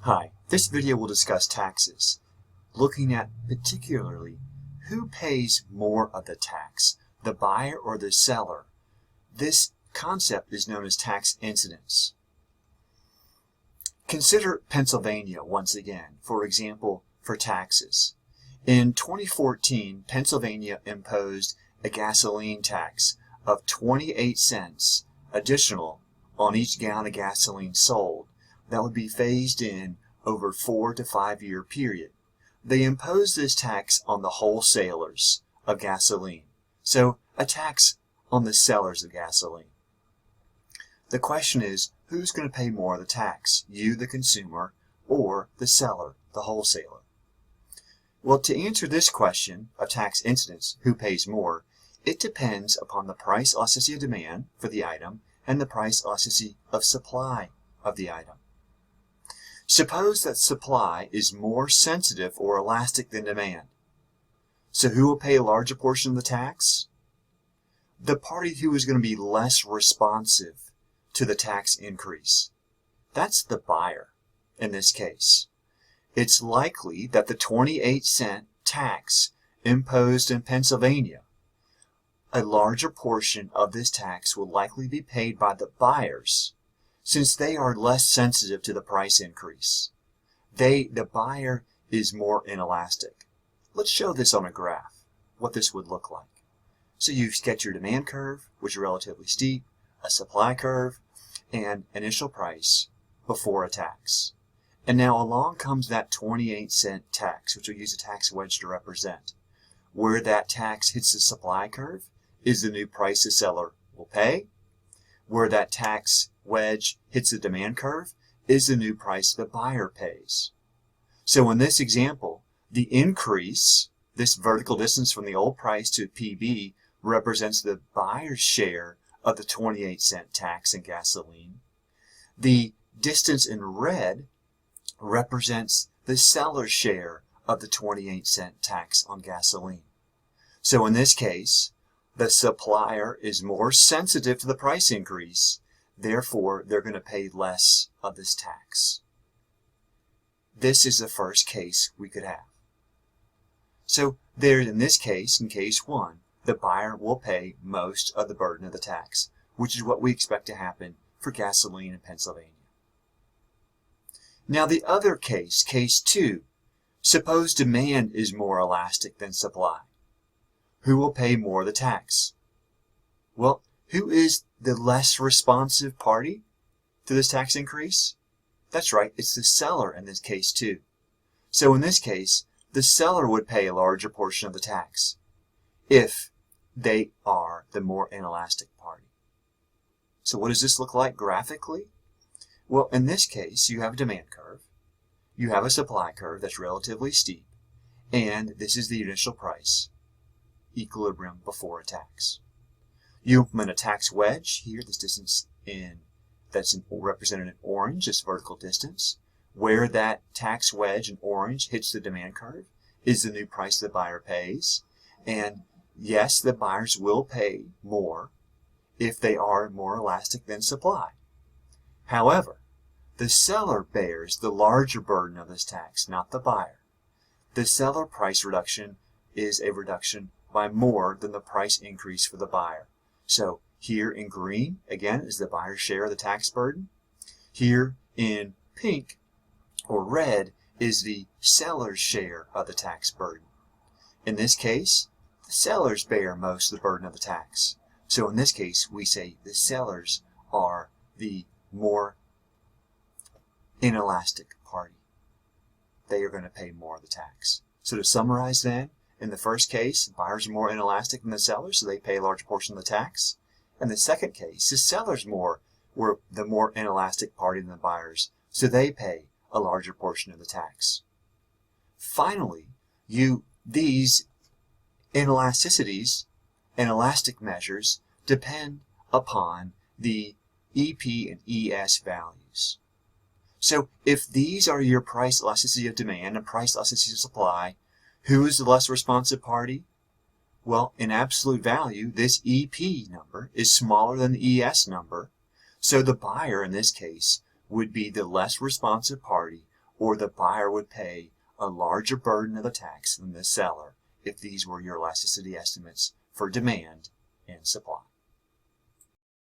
Hi, this video will discuss taxes, looking at particularly who pays more of the tax, the buyer or the seller. This concept is known as tax incidence. Consider Pennsylvania once again, for example, for taxes. In 2014, Pennsylvania imposed a gasoline tax of 28 cents additional on each gallon of gasoline sold. That would be phased in over 4 to 5 year period. They imposed this tax on the wholesalers of gasoline. So a tax on the sellers of gasoline. The question is, who's going to pay more of the tax? You, the consumer, or the seller, the wholesaler? Well, to answer this question of tax incidence, who pays more, it depends upon the price elasticity of demand for the item and the price elasticity of supply of the item. Suppose that supply is more sensitive or elastic than demand. So who will pay a larger portion of the tax? The party who is going to be less responsive to the tax increase. That's the buyer in this case. It's likely that the 28-cent tax imposed in Pennsylvania, a larger portion of this tax will likely be paid by the buyers, since they are less sensitive to the price increase. The buyer is more inelastic. Let's show this on a graph, what this would look like. So you sketch your demand curve, which is relatively steep, a supply curve, and initial price before a tax. And now along comes that 28-cent tax, which we'll use a tax wedge to represent. Where that tax hits the supply curve is the new price the seller will pay. Where that tax wedge hits the demand curve is the new price the buyer pays. So in this example, the increase, this vertical distance from the old price to PB, represents the buyer's share of the 28-cent tax in gasoline. The distance in red represents the seller's share of the 28-cent tax on gasoline. So in this case, the supplier is more sensitive to the price increase, therefore they're going to pay less of this tax. This is the first case we could have. So there, in this case, in case 1, the buyer will pay most of the burden of the tax, which is what we expect to happen for gasoline in Pennsylvania. Now the other case, case 2, suppose demand is more elastic than supply. Who will pay more of the tax? Well, who is the less responsive party to this tax increase? That's right, it's the seller in this case too. So in this case, the seller would pay a larger portion of the tax if they are the more inelastic party. So what does this look like graphically? Well, in this case, you have a demand curve, you have a supply curve that's relatively steep, and this is the initial price, equilibrium before a tax. You implement a tax wedge here, this distance that's represented in orange, this vertical distance. Where that tax wedge in orange hits the demand curve is the new price the buyer pays. And yes, the buyers will pay more if they are more elastic than supply. However, the seller bears the larger burden of this tax, not the buyer. The seller price reduction is a reduction by more than the price increase for the buyer. So here in green, again, is the buyer's share of the tax burden. Here in pink or red is the seller's share of the tax burden. In this case, the sellers bear most of the burden of the tax. So in this case, we say the sellers are the more inelastic party. They are going to pay more of the tax. So to summarize then, in the first case, buyers are more inelastic than the sellers, so they pay a large portion of the tax. In the second case, the sellers were the more inelastic party than the buyers, so they pay a larger portion of the tax. Finally, these inelasticities and elastic measures depend upon the EP and ES values. So if these are your price elasticity of demand and price elasticity of supply, who is the less responsive party? Well, in absolute value, this EP number is smaller than the ES number, so the buyer in this case would be the less responsive party, or the buyer would pay a larger burden of the tax than the seller if these were your elasticity estimates for demand and supply.